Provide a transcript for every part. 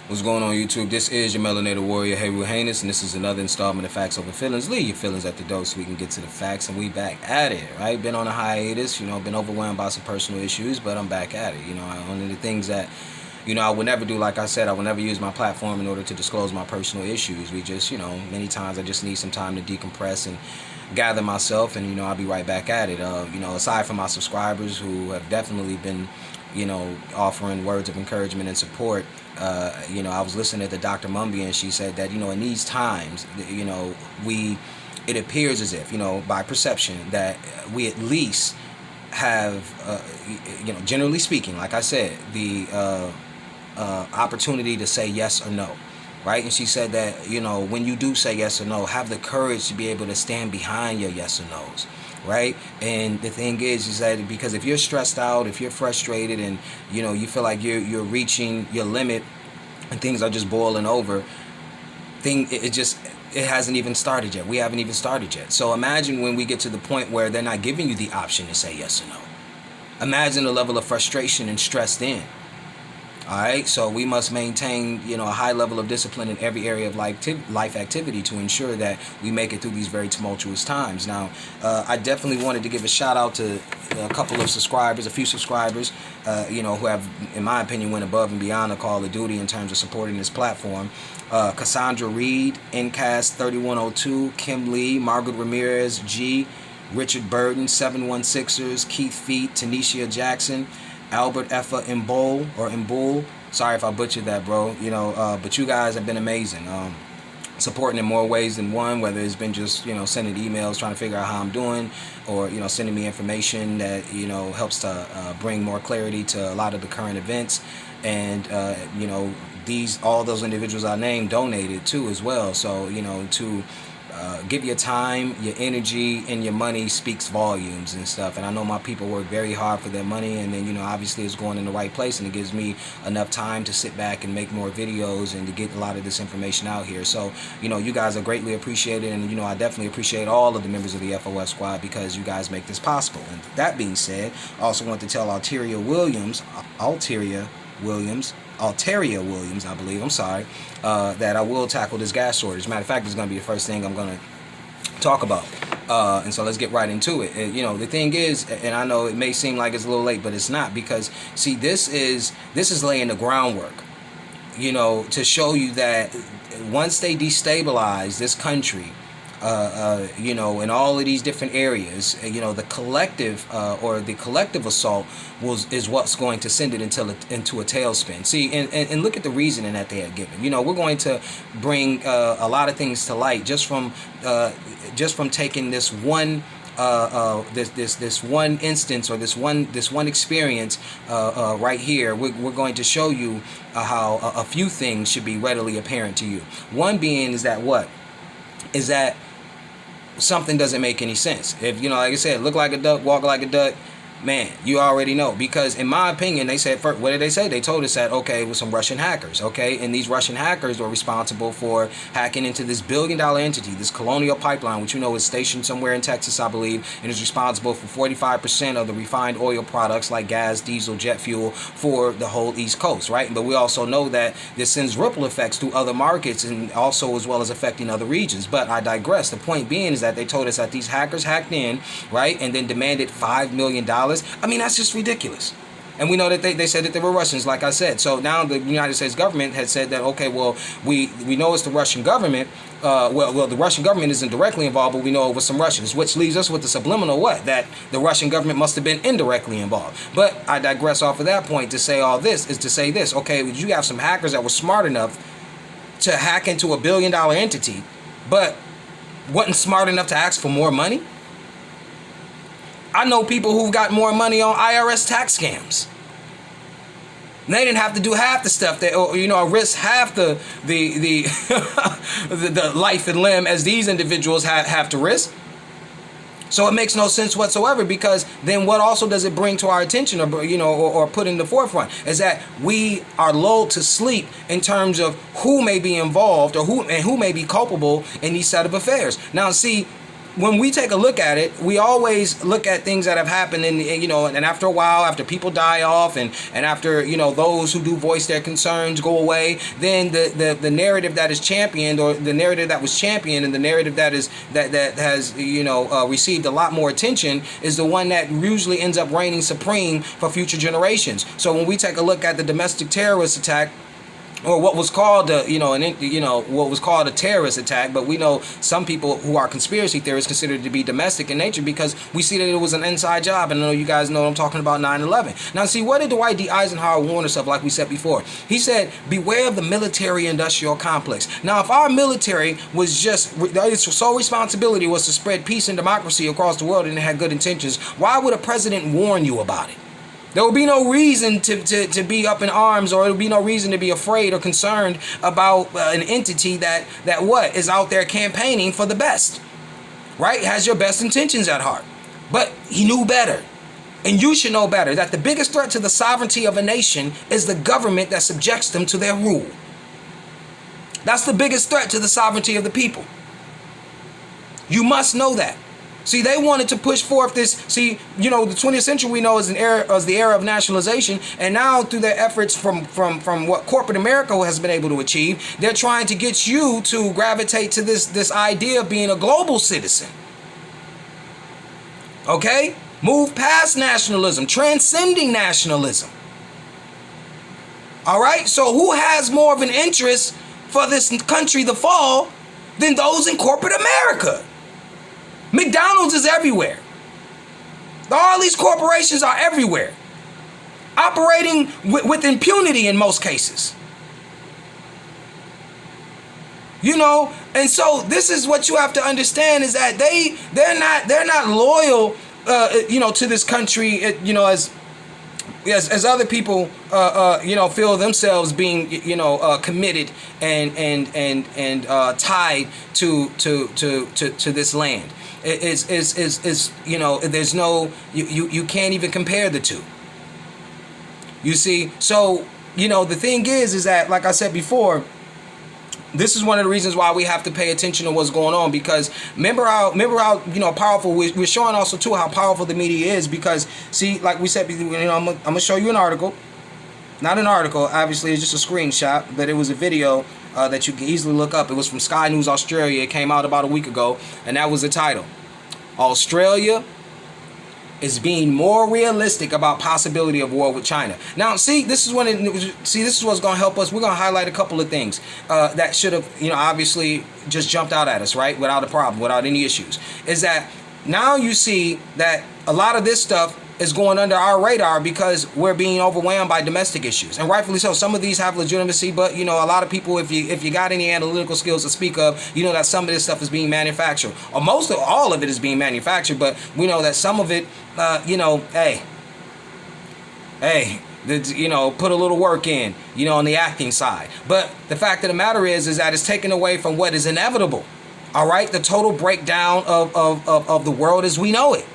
What's going on, YouTube? This is your Melanated Warrior, Haywood Haynes, and this is another installment of Facts Over Feelings. Leave your feelings at the door so we can get to the facts, and we back at it, right? Been on a hiatus, been overwhelmed by some personal issues, but I'm back at it. One of the things that, I would never do, like I said, I would never use my platform in order to disclose my personal issues. We just, many times I just need some time to decompress and gather myself, and, I'll be right back at it. Aside from my subscribers who have definitely been, offering words of encouragement and support. I was listening to Dr. Mumby, and she said that, in these times, it appears as if, by perception, that we at least have, generally speaking, like I said, the opportunity to say yes or no. Right? And she said that, when you do say yes or no, have the courage to be able to stand behind your yes or no's. Right? And the thing is that because if you're stressed out, if you're frustrated, and you feel like you're reaching your limit and things are just boiling over, it hasn't even started yet. We haven't even started yet. So imagine when we get to the point where they're not giving you the option to say yes or no. Imagine the level of frustration and stress then. All right, so we must maintain, a high level of discipline in every area of life activity to ensure that we make it through these very tumultuous times. Now, I definitely wanted to give a shout out to a few subscribers, who have, in my opinion, went above and beyond the call of duty in terms of supporting this platform. Cassandra Reed, Ncast 3102, Kim Lee, Margaret Ramirez, G, Richard Burton, 716ers, Keith Feet, Tanisha Jackson, Albert Effa Mbul. Sorry if I butchered that, bro. But you guys have been amazing. Supporting in more ways than one, whether it's been just, sending emails, trying to figure out how I'm doing, or, sending me information that, helps to bring more clarity to a lot of the current events. And, all those individuals I named donated too as well. So, to give your time, your energy, and your money speaks volumes and stuff. And I know my people work very hard for their money, and then, obviously it's going in the right place, and it gives me enough time to sit back and make more videos and to get a lot of this information out here. So, you guys are greatly appreciated, and, I definitely appreciate all of the members of the FOF squad because you guys make this possible. And that being said, I also want to tell Alteria Williams, I believe, that I will tackle this gas shortage. Matter of fact, it's going to be the first thing I'm going to talk about. And so let's get right into it. The thing is, and I know it may seem like it's a little late, but it's not, because, see, this is laying the groundwork, to show you that once they destabilize this country, in all of these different areas, the collective assault is what's going to send it into a tailspin. See, and look at the reasoning that they had given. We're going to bring a lot of things to light just from taking this one. This one instance, or this one experience right here. We're going to show you how a few things should be readily apparent to you. One being is that something doesn't make any sense. If, like I said, look like a duck, walk like a duck, man, you already know. Because in my opinion, they said, what did they say? They told us that, okay, it was some Russian hackers, okay? And these Russian hackers were responsible for hacking into this billion-dollar entity, this Colonial pipeline, which is stationed somewhere in Texas, I believe, and is responsible for 45% of the refined oil products like gas, diesel, jet fuel for the whole East Coast, right? But we also know that this sends ripple effects through other markets and also as well as affecting other regions. But I digress. The point being is that they told us that these hackers hacked in, right, and then demanded $5 million. I mean, that's just ridiculous. And we know that they said that they were Russians, like I said. So now the United States government had said that, okay, well, we know it's the Russian government. The Russian government isn't directly involved, but we know it was some Russians, which leaves us with the subliminal that the Russian government must have been indirectly involved. But I digress off of that point to say all this is to say this. Okay, you have some hackers that were smart enough to hack into a billion-dollar entity, but wasn't smart enough to ask for more money? I know people who've got more money on IRS tax scams. They didn't have to do half the stuff or risk half the the life and limb as these individuals have to risk. So it makes no sense whatsoever, because then what also does it bring to our attention, or put in the forefront, is that we are lulled to sleep in terms of who may be involved or who may be culpable in these set of affairs. Now, see, when we take a look at it, we always look at things that have happened, and and after a while, after people die off, and after those who do voice their concerns go away, then the narrative that is championed, or the narrative that was championed, and the narrative that has received a lot more attention, is the one that usually ends up reigning supreme for future generations. So when we take a look at the domestic terrorist attack, or what was called what was called a terrorist attack, but we know some people who are conspiracy theorists consider it to be domestic in nature, because we see that it was an inside job. And I know you guys know what I'm talking about, 9/11. Now, see, what did Dwight D. Eisenhower warn us of? Like we said before, he said, beware of the military-industrial complex. Now, if our military was just, its sole responsibility was to spread peace and democracy across the world, and it had good intentions, why would a president warn you about it? There will be no reason to be up in arms, or there will be no reason to be afraid or concerned about an entity that is out there campaigning for the best, right? Has your best intentions at heart. But he knew better. And you should know better, that the biggest threat to the sovereignty of a nation is the government that subjects them to their rule. That's the biggest threat to the sovereignty of the people. You must know that. See, they wanted to push forth this. See, the 20th century we know is the era of nationalization, and now through their efforts from what corporate America has been able to achieve, they're trying to get you to gravitate to this idea of being a global citizen. Okay, move past nationalism, transcending nationalism. All right, so who has more of an interest for this country to fall than those in corporate America? McDonald's is everywhere. All these corporations are everywhere, operating with impunity in most cases. And so this is what you have to understand, is that they're not loyal, to this country, as other people, feel themselves being, committed and tied to this land. There's no, you can't even compare the two. You see, so the thing is that, like I said before, this is one of the reasons why we have to pay attention to what's going on, because remember how powerful we're showing also too, how powerful the media is. Because see, like we said, I'm gonna show you an article, not an article, obviously it's just a screenshot, but it was a video that you can easily look up. It was from Sky News Australia. It came out about a week ago, and that was the title: Australia is being more realistic about possibility of war with China. Now, see, this is what's going to help us. We're going to highlight a couple of things that should have, obviously just jumped out at us, right, without a problem, without any issues. Is that now you see that a lot of this stuff is going under our radar because we're being overwhelmed by domestic issues, and rightfully so. Some of these have legitimacy, but a lot of people, if you got any analytical skills to speak of, that some of this stuff is being manufactured, or most of all of it is being manufactured. But we know that some of it, put a little work in, on the acting side. But the fact of the matter is that it's taken away from what is inevitable. All right, the total breakdown of the world as we know it.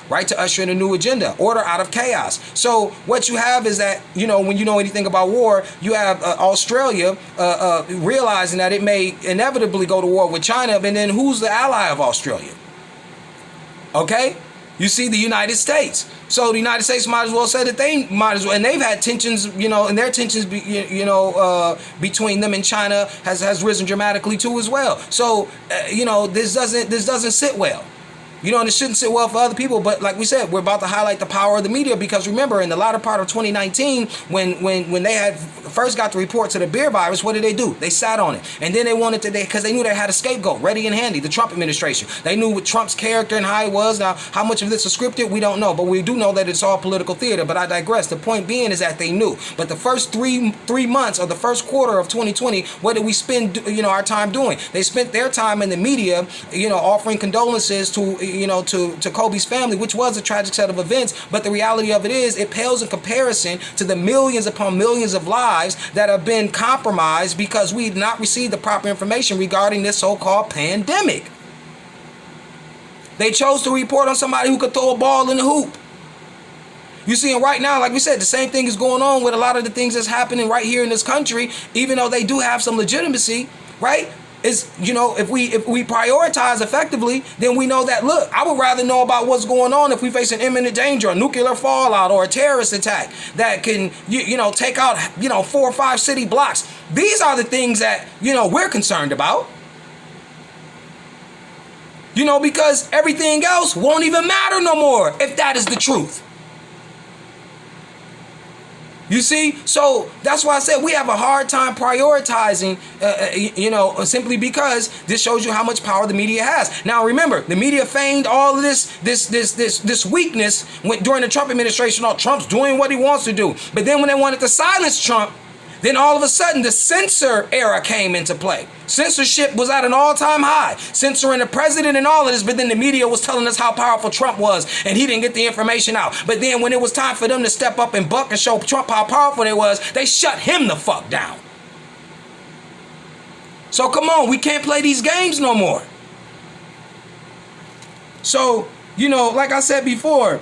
Right, to usher in a new agenda, order out of chaos. So what you have is that, when you know anything about war, you have Australia realizing that it may inevitably go to war with China, and then who's the ally of Australia? Okay? You see, the United States. So the United States might as well say that they might as well, and they've had tensions, and their tensions, between them and China has risen dramatically too as well. So, this doesn't sit well. And it shouldn't sit well for other people. But like we said, we're about to highlight the power of the media, because remember, in the latter part of 2019, when they had first got the report to the beer virus, what did they do? They sat on it. And then they wanted to, because they knew they had a scapegoat ready and handy, the Trump administration. They knew what Trump's character and how he was. Now, how much of this is scripted, we don't know. But we do know that it's all political theater. But I digress. The point being is that they knew. But the first three months, or the first quarter of 2020, what did we spend our time doing? They spent their time in the media, offering condolences to Kobe's family, which was a tragic set of events. But the reality of it is, it pales in comparison to the millions upon millions of lives that have been compromised because we did not receive the proper information regarding this so-called pandemic. They chose to report on somebody who could throw a ball in the hoop. You see, and right now, like we said, the same thing is going on with a lot of the things that's happening right here in this country, even though they do have some legitimacy, right? is, if we prioritize effectively, then we know that, look, I would rather know about what's going on if we face an imminent danger, a nuclear fallout, or a terrorist attack that can, take out, 4 or 5 city blocks. These are the things that, we're concerned about. Because everything else won't even matter no more if that is the truth. You see? So that's why I said we have a hard time prioritizing, simply because this shows you how much power the media has. Now, remember, the media feigned all of this weakness during the Trump administration. Oh, Trump's doing what he wants to do. But then when they wanted to silence Trump, then all of a sudden the censor era came into play. Censorship was at an all-time high, censoring the president and all of this, but then the media was telling us how powerful Trump was, and he didn't get the information out. But then when it was time for them to step up and buck and show Trump how powerful they was, they shut him the fuck down. So come on, we can't play these games no more. So, like I said before,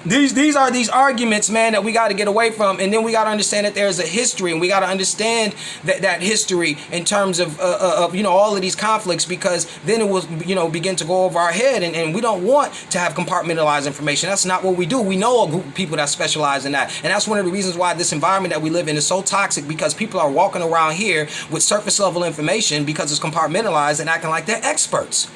These are these arguments, man, that we got to get away from, and then we got to understand that there's a history, and we got to understand that history in terms of all of these conflicts, because then it will begin to go over our head, and we don't want to have compartmentalized information. That's not what we do. We know a group of people that specialize in that, and that's one of the reasons why this environment that we live in is so toxic, because people are walking around here with surface level information because it's compartmentalized and acting like they're experts.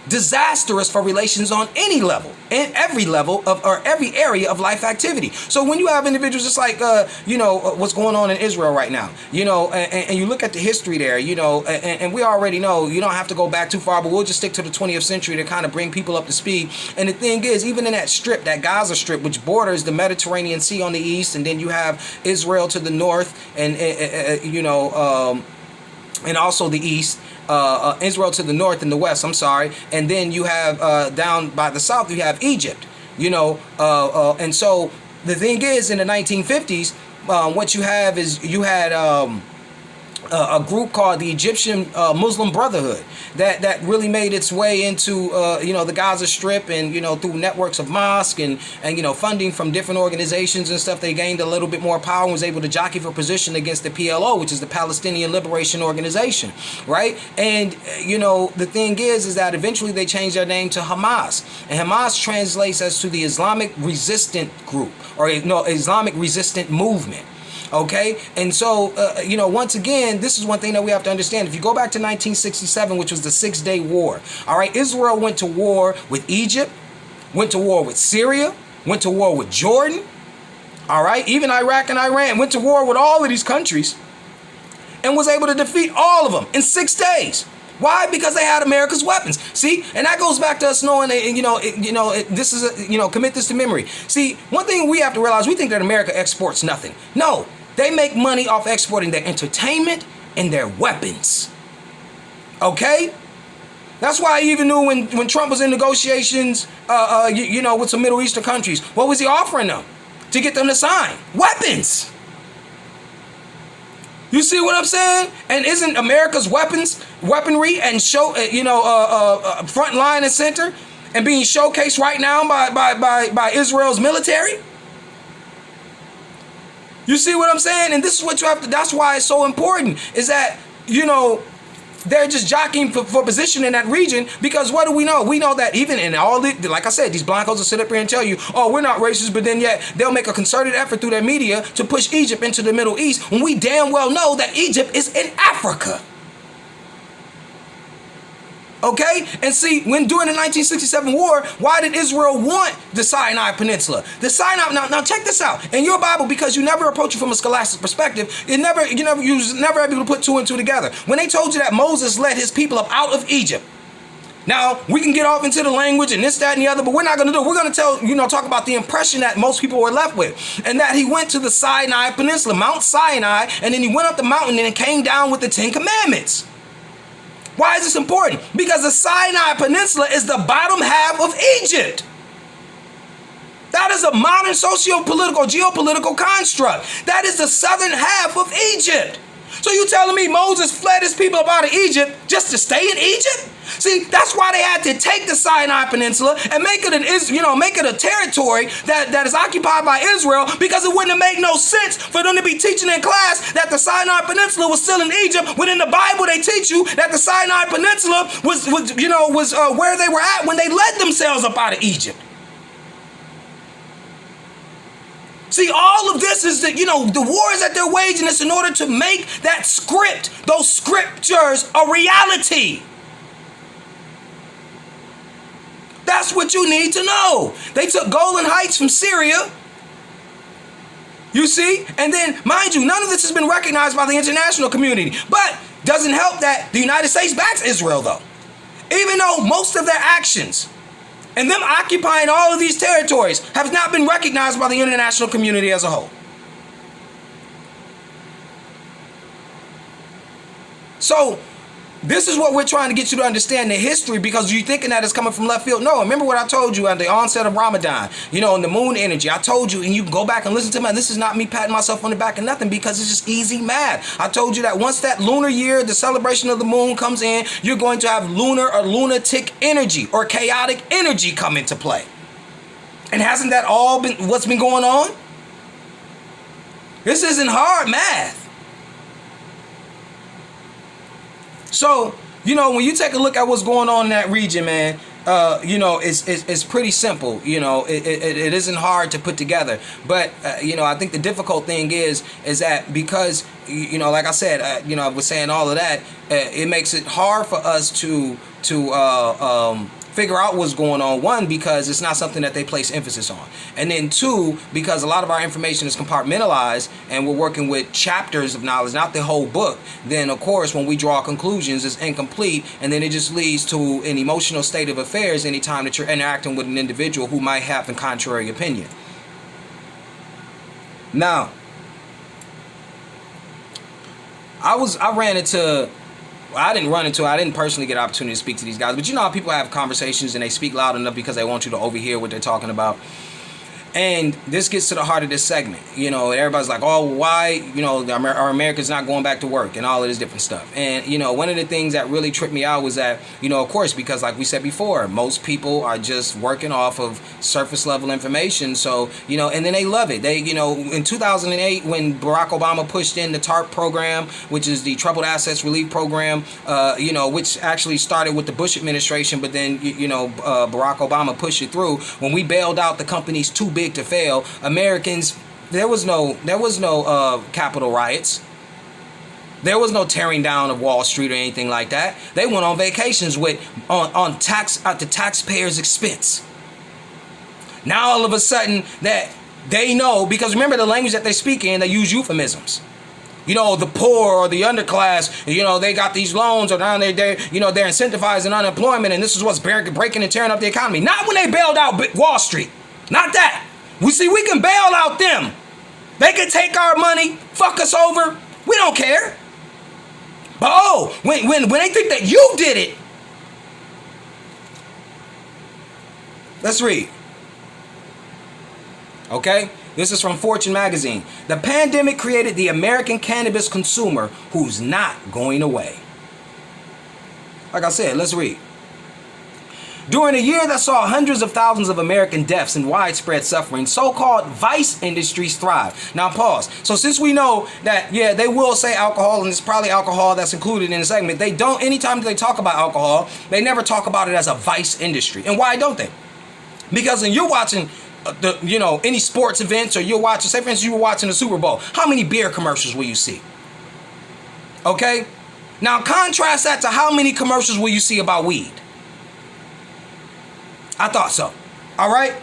Disastrous for relations on any level, in every level of, or every area of life activity. So when you have individuals just like what's going on in Israel right now, and you look at the history there, and we already know, you don't have to go back too far, but we'll just stick to the 20th century to kind of bring people up to speed. And the thing is, even in that strip, that Gaza Strip, which borders the Mediterranean Sea on the east, and then you have Israel to the north, and and also the east, Israel to the north and the west, and then you have down by the south, you have Egypt, and so the thing is, in the 1950s, what you have is you had a group called the Egyptian Muslim Brotherhood that really made its way into the Gaza Strip, and through networks of mosques and funding from different organizations and stuff, they gained a little bit more power and was able to jockey for position against the PLO, which is the Palestinian Liberation Organization, right? And the thing is that eventually they changed their name to Hamas, and Hamas translates as to the Islamic Resistant Group, or Islamic Resistant Movement. Okay, and so, once again, this is one thing that we have to understand. If you go back to 1967, which was the 6-Day War, all right, Israel went to war with Egypt, went to war with Syria, went to war with Jordan, all right, even Iraq and Iran, went to war with all of these countries and was able to defeat all of them in 6 days. Why? Because they had America's weapons. See, and that goes back to us knowing that, this is commit this to memory. See, one thing we have to realize, we think that America exports nothing. No, they make money off exporting their entertainment and their weapons. Okay? That's why I even knew when Trump was in negotiations, with some Middle Eastern countries, what was he offering them to get them to sign? Weapons. You see what I'm saying? And isn't America's weaponry and front line and center and being showcased right now by Israel's military? You see what I'm saying? And this is what you have to, that's why it's so important, is that, they're just jockeying for position in that region, because what do we know? We know that even in all the, like I said, these blancos will sit up here and tell you, oh, we're not racist, but then yet they'll make a concerted effort through their media to push Egypt into the Middle East, when we damn well know that Egypt is in Africa. Okay? And see, when during the 1967 war, why did Israel want the Sinai Peninsula? The Sinai, now check this out. In your Bible, because you never approach it from a scholastic perspective, you was never able to put 2 and 2 together. When they told you that Moses led his people up out of Egypt, now we can get off into the language and this, that, and the other, but we're not going to do it. We're going to talk about the impression that most people were left with, and that he went to the Sinai Peninsula, Mount Sinai, and then he went up the mountain and it came down with the 10 Commandments. Why is this important? Because the Sinai Peninsula is the bottom half of Egypt. That is a modern socio-political, geopolitical construct. That is the southern half of Egypt. So you telling me Moses fled his people up out of Egypt just to stay in Egypt? See, that's why they had to take the Sinai Peninsula and make it make it a territory that is occupied by Israel, because it wouldn't have made no sense for them to be teaching in class that the Sinai Peninsula was still in Egypt, when in the Bible they teach you that the Sinai Peninsula was where they were at when they led themselves up out of Egypt. See, all of this is the wars that they're waging is in order to make that script, those scriptures, a reality. That's what you need to know. They took Golan Heights from Syria. You see? And then, mind you, none of this has been recognized by the international community. But doesn't help that the United States backs Israel, though. Even though most of their actions and them occupying all of these territories have not been recognized by the international community as a whole. So, this is what we're trying to get you to understand, the history, because you're thinking that it's coming from left field. No, remember what I told you at the onset of Ramadan, and the moon energy. I told you, and you can go back and listen to me. This is not me patting myself on the back or nothing, because it's just easy math. I told you that once that lunar year, the celebration of the moon comes in, you're going to have lunar or lunatic energy or chaotic energy come into play. And hasn't that all been what's been going on? This isn't hard math. So, when you take a look at what's going on in that region, man, it's pretty simple. It isn't hard to put together. But, I think the difficult thing is that because, like I said, I was saying all of that, it makes it hard for us to figure out what's going on. One, because it's not something that they place emphasis on. And then two, because a lot of our information is compartmentalized and we're working with chapters of knowledge, not the whole book. Then, of course, when we draw conclusions, it's incomplete. And then it just leads to an emotional state of affairs anytime that you're interacting with an individual who might have a contrary opinion. Now, I didn't personally get an opportunity to speak to these guys, but how people have conversations and they speak loud enough because they want you to overhear what they're talking about. And this gets to the heart of this segment. Everybody's like, oh, why, our Americans not going back to work and all of this different stuff. And, one of the things that really tripped me out was that, of course, because like we said before, most people are just working off of surface level information. So, and then they love it. They, in 2008, when Barack Obama pushed in the TARP program, which is the Troubled Assets Relief Program, which actually started with the Bush administration, but then, Barack Obama pushed it through. When we bailed out the companies too big to fail, Americans, there was no Capitol riots. There was no tearing down of Wall Street or anything like that. They went on vacations on at the taxpayers' expense. Now all of a sudden that they know, because remember the language that they speak in, they use euphemisms. The poor or the underclass, they got these loans, or down there, they're incentivizing unemployment, and this is what's breaking and tearing up the economy. Not when they bailed out Wall Street. Not that. We can bail out them. They can take our money, fuck us over. We don't care. But when they think that you did it. Let's read. Okay? This is from Fortune magazine. The pandemic created the American cannabis consumer who's not going away. Like I said, let's read. During a year that saw hundreds of thousands of American deaths and widespread suffering, so-called vice industries thrive. Now pause. So since we know that, they will say alcohol, and it's probably alcohol that's included in the segment, they don't, anytime they talk about alcohol, they never talk about it as a vice industry. And why don't they? Because when you're watching any sports events, or you're watching, say for instance, you were watching the Super Bowl, how many beer commercials will you see? Okay? Now contrast that to how many commercials will you see about weed? I thought so. All right?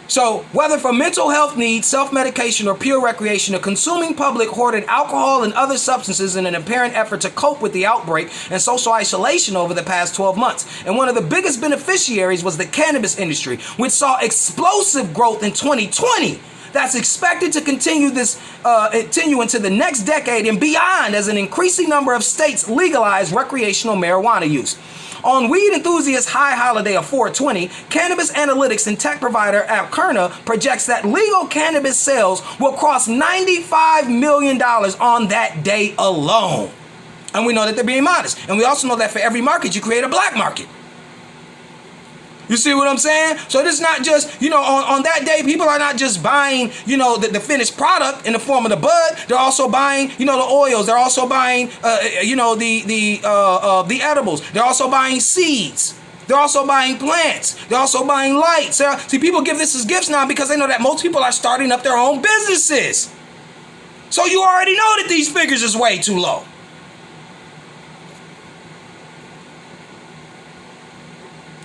So, whether for mental health needs, self-medication, or pure recreation, the consuming public hoarded alcohol and other substances in an apparent effort to cope with the outbreak and social isolation over the past 12 months. And one of the biggest beneficiaries was the cannabis industry, which saw explosive growth in 2020. That's expected to continue into the next decade and beyond as an increasing number of states legalize recreational marijuana use. On weed enthusiasts' high holiday of 420, cannabis analytics and tech provider Alkerna projects that legal cannabis sales will cross $95 million on that day alone. And we know that they're being modest. And we also know that for every market, you create a black market. You see what I'm saying? So this is not just, on that day, people are not just buying, the finished product in the form of the bud. They're also buying, the oils. They're also buying, the edibles. They're also buying seeds. They're also buying plants. They're also buying lights. See, people give this as gifts now because they know that most people are starting up their own businesses. So you already know that these figures is way too low.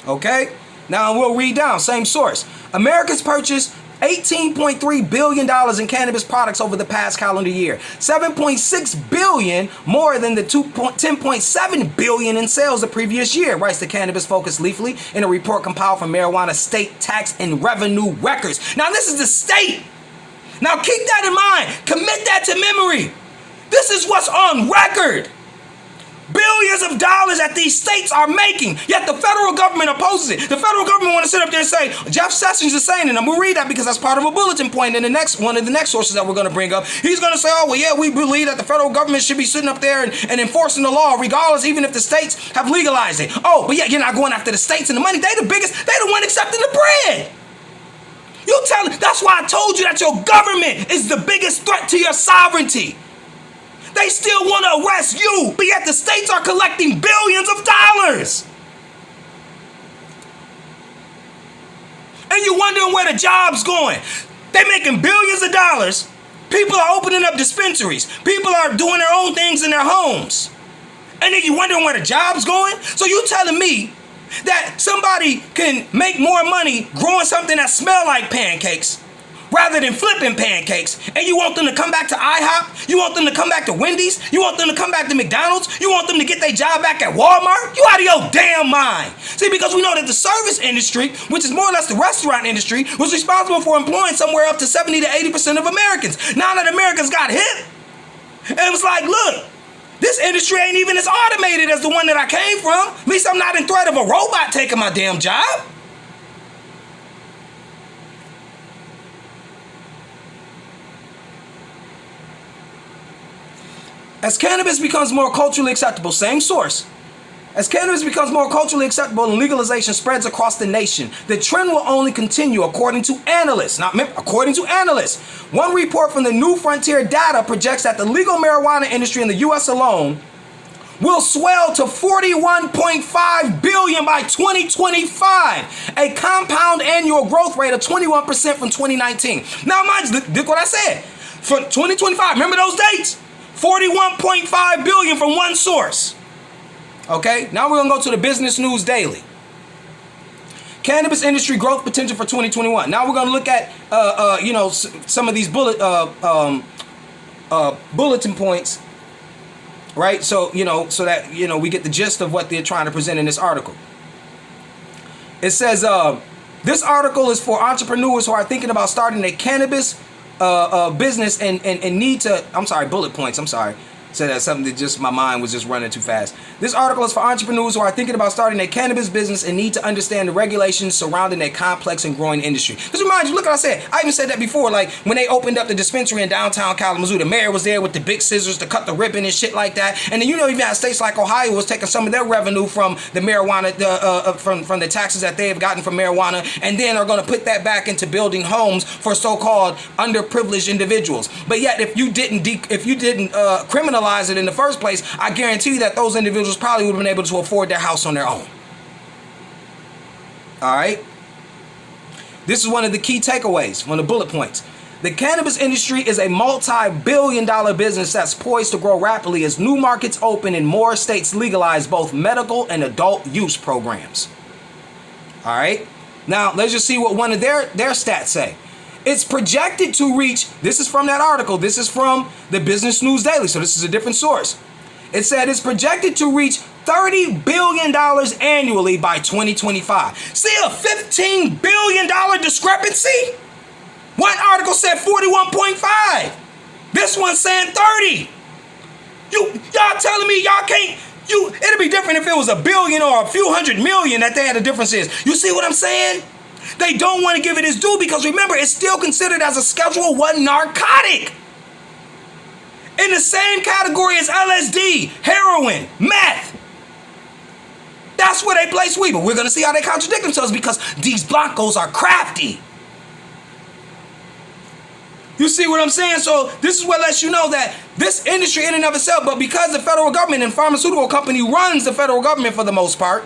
Okay? Now we'll read down, same source. America's purchased $18.3 billion in cannabis products over the past calendar year. $7.6 billion more than the $10.7 billion in sales the previous year, writes the cannabis-focused Leafly in a report compiled from marijuana state tax and revenue records. Now this is the state. Now keep that in mind. Commit that to memory. This is what's on record. Billions of dollars that these states are making, yet the federal government opposes it. The federal government want to sit up there and say, Jeff Sessions is saying, and I'm going to read that because that's part of a bulletin point in one of the next sources that we're going to bring up. He's going to say, oh, well, yeah, we believe that the federal government should be sitting up there and enforcing the law regardless, even if the states have legalized it. Oh, but yeah, you're not going after the states and the money. They the one accepting the bread. That's why I told you that your government is the biggest threat to your sovereignty. They still want to arrest you, but yet the states are collecting billions of dollars. And you're wondering where the job's going. They're making billions of dollars. People are opening up dispensaries. People are doing their own things in their homes. And then you're wondering where the job's going? So you telling me that somebody can make more money growing something that smells like pancakes rather than flipping pancakes, and you want them to come back to IHOP? You want them to come back to Wendy's? You want them to come back to McDonald's? You want them to get their job back at Walmart? You out of your damn mind. See, because we know that the service industry, which is more or less the restaurant industry, was responsible for employing somewhere up to 70 to 80% of Americans. Now that Americans got hip, and it was like, look, this industry ain't even as automated as the one that I came from. At least I'm not in threat of a robot taking my damn job. As cannabis becomes more culturally acceptable, same source. As cannabis becomes more culturally acceptable and legalization spreads across the nation, the trend will only continue according to analysts. According to analysts. One report from the New Frontier Data projects that the legal marijuana industry in the U.S. alone will swell to $41.5 billion by 2025, a compound annual growth rate of 21% from 2019. Now, mind you, look what I said. For 2025, remember those dates? $41.5 billion from one source. Okay, now we're gonna go to the Business News Daily. Cannabis industry growth potential for 2021. Now we're gonna look at some of these bulletin points, right? So so that we get the gist of what they're trying to present in this article. It says this article is for entrepreneurs who are thinking about starting a cannabis business and need to, bullet points, So that's something that just, my mind was just running too fast. This article is for entrepreneurs who are thinking about starting a cannabis business and need to understand the regulations surrounding a complex and growing industry. Because remind you, look what I said. I even said that before, like when they opened up the dispensary in downtown Kalamazoo, the mayor was there with the big scissors to cut the ribbon and shit like that. And then even had states like Ohio was taking some of their revenue from the marijuana, from the taxes that they have gotten from marijuana, and then are going to put that back into building homes for so-called underprivileged individuals. But yet, if you didn't criminalize it in the first place, I guarantee you that those individuals probably would have been able to afford their house on their own. All right? This is one of the key takeaways, one of the bullet points. The cannabis industry is a multi-billion-dollar business that's poised to grow rapidly as new markets open and more states legalize both medical and adult use programs. All right? Now, let's just see what one of their stats say. It's projected to reach, this is from that article, this is from the Business News Daily, so this is a different source. It said it's projected to reach $30 billion annually by 2025. See a $15 billion discrepancy? One article said 41.5. This one's saying 30. Y'all telling me y'all can't It'd be different if it was $1 billion or a few hundred million that they had a difference is. You see what I'm saying? They don't want to give it its due because remember, it's still considered as a Schedule 1 narcotic. In the same category as LSD, heroin, meth. That's where they place weed. But we're going to see how they contradict themselves because these Blancos are crafty. You see what I'm saying? So this is what lets you know that this industry in and of itself, but because the federal government and pharmaceutical company runs the federal government for the most part,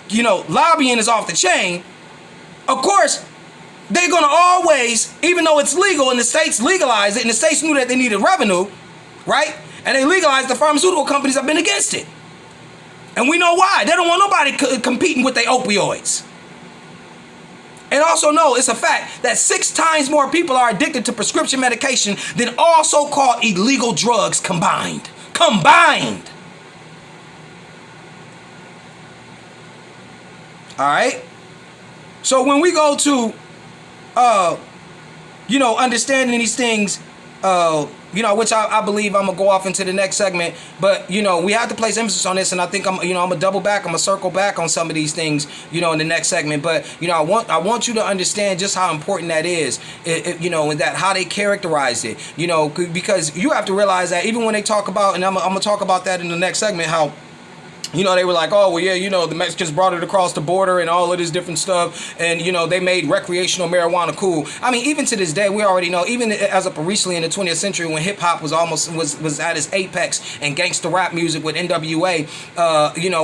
lobbying is off the chain. Of course, they're going to always, even though it's legal and the states legalized it and the states knew that they needed revenue, right? And they legalized, the pharmaceutical companies have been against it. And we know why. They don't want nobody competing with their opioids. And also know it's a fact that 6 times more people are addicted to prescription medication than all so-called illegal drugs combined. Combined. All right? So when we go to, understanding these things, which I believe I'm going to go off into the next segment. But, we have to place emphasis on this. And I think I'm going to double back. I'm going to circle back on some of these things, in the next segment. But, I want you to understand just how important that is, and that how they characterize it, because you have to realize that even when they talk about, and I'm going to talk about that in the next segment, how, they were like, oh, well, yeah, the Mexicans brought it across the border and all of this different stuff. And, they made recreational marijuana cool. I mean, even to this day, we already know, even as of recently in the 20th century when hip hop was at its apex and gangster rap music with NWA,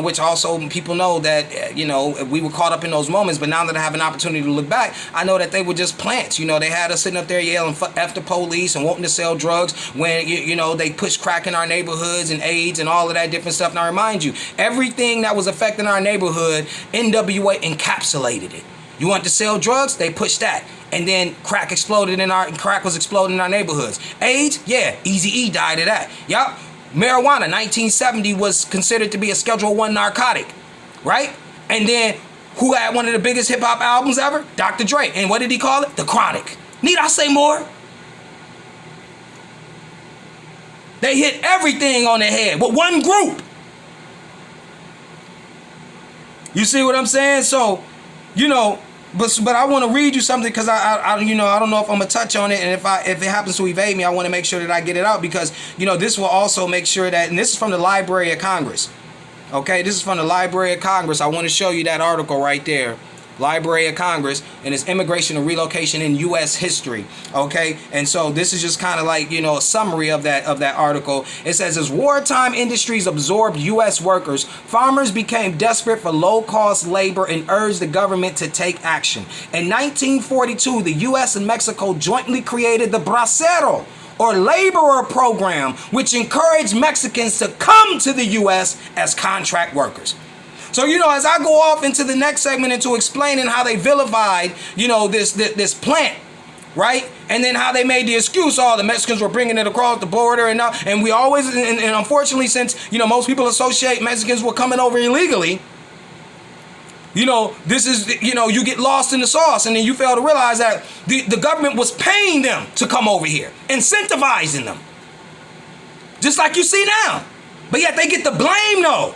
which also people know that, we were caught up in those moments. But now that I have an opportunity to look back, I know that they were just plants. They had us sitting up there yelling F the police and wanting to sell drugs when, they pushed crack in our neighborhoods and AIDS and all of that different stuff. Now, I remind you, everything that was affecting our neighborhood, NWA encapsulated it. You want to sell drugs? They pushed that. And then crack was exploding in our neighborhoods. AIDS? Yeah, Eazy-E died of that. Yup. Marijuana, 1970 was considered to be a Schedule 1 narcotic. Right? And then who had one of the biggest hip hop albums ever? Dr. Dre. And what did he call it? The Chronic. Need I say more? They hit everything on the head with one group. You see what I'm saying? So, but I want to read you something because I don't know if I'm gonna touch on it, and if it happens to evade me, I want to make sure that I get it out because this will also make sure that, and this is from the Library of Congress. Okay, this is from the Library of Congress. I want to show you that article right there. Library of Congress, and it's immigration and relocation in U.S. history. Okay, and so this is just kind of like a summary of that article. It says as wartime industries absorbed U.S. workers, farmers became desperate for low-cost labor and urged the government to take action. In 1942, the U.S. and Mexico jointly created the Bracero, or laborer program, which encouraged Mexicans to come to the U.S. as contract workers. So, as I go off into the next segment into explaining how they vilified, this plant, right? And then how they made the excuse, the Mexicans were bringing it across the border and we always, and unfortunately, since, most people associate Mexicans were coming over illegally, this is, you get lost in the sauce and then you fail to realize that the government was paying them to come over here, incentivizing them. Just like you see now. But yet they get the blame though.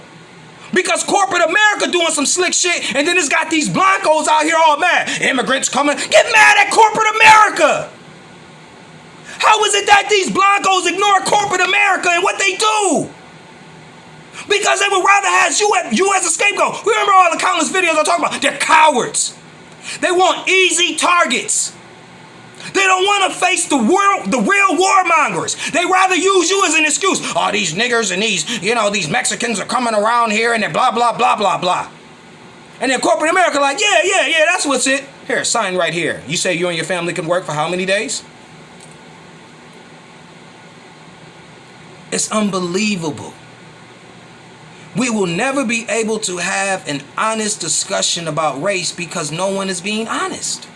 Because corporate America doing some slick shit, and then it's got these Blancos out here all mad. Immigrants coming. Get mad at corporate America. How is it that these Blancos ignore corporate America and what they do? Because they would rather have you as a scapegoat. Remember all the countless videos I talk about? They're cowards. They want easy targets. They don't want to face the real warmongers. They rather use you as an excuse. Oh, these niggers and these Mexicans are coming around here and they're blah, blah, blah, blah, blah. And then corporate America like, yeah, that's what's it. Here, sign right here. You say you and your family can work for how many days? It's unbelievable. We will never be able to have an honest discussion about race because no one is being honest.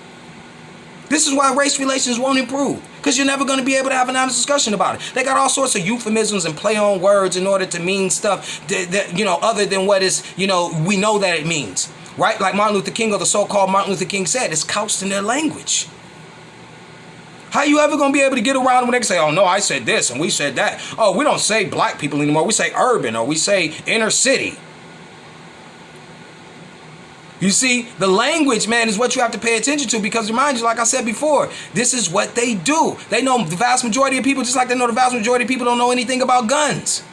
This is why race relations won't improve, because you're never going to be able to have an honest discussion about it. They got all sorts of euphemisms and play on words in order to mean stuff that other than what is, we know that it means, right? Like Martin Luther King, or the so-called Martin Luther King said, it's couched in their language. How you ever gonna be able to get around when they can say, oh no, I said this and we said that. Oh, we don't say black people anymore. We say urban, or we say inner city. You see, the language, man, is what you have to pay attention to, because remind you, like I said before, this is what they do. They know the vast majority of people, just like they know the vast majority of people don't know anything about guns.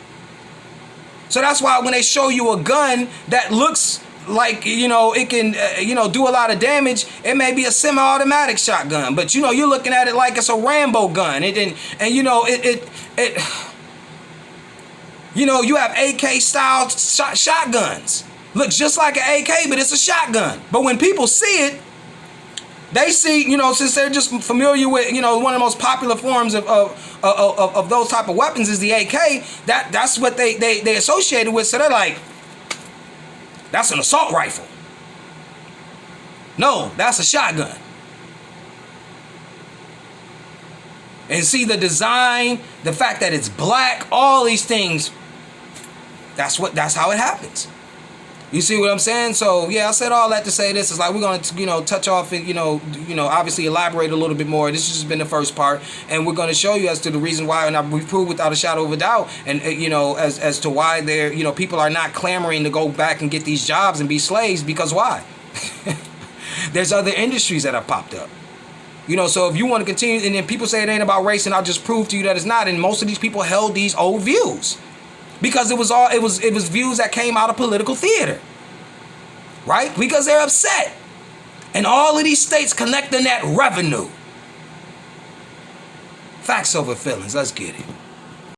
So that's why when they show you a gun that looks like, it can, do a lot of damage, it may be a semi-automatic shotgun, but, you're looking at it like it's a Rambo gun. You have AK style shotguns. Looks just like an AK, but it's a shotgun. But when people see it, they see, since they're just familiar with, one of the most popular forms of those type of weapons is the AK. That's what they associated with. So they're like, that's an assault rifle. No, that's a shotgun. And see the design, the fact that it's black, all these things. That's how it happens. You see what I'm saying? So yeah, I said all that to say this is like we're gonna touch off and obviously elaborate a little bit more. This has just been the first part, and we're gonna show you as to the reason why, and we've proved without a shadow of a doubt, and as to why people are not clamoring to go back and get these jobs and be slaves, because why? There's other industries that have popped up. So if you want to continue, and then people say it ain't about race, and I'll just prove to you that it's not. And most of these people held these old views. Because it was views that came out of political theater, right? Because they're upset, and all of these states collecting that revenue. Facts over feelings. Let's get it.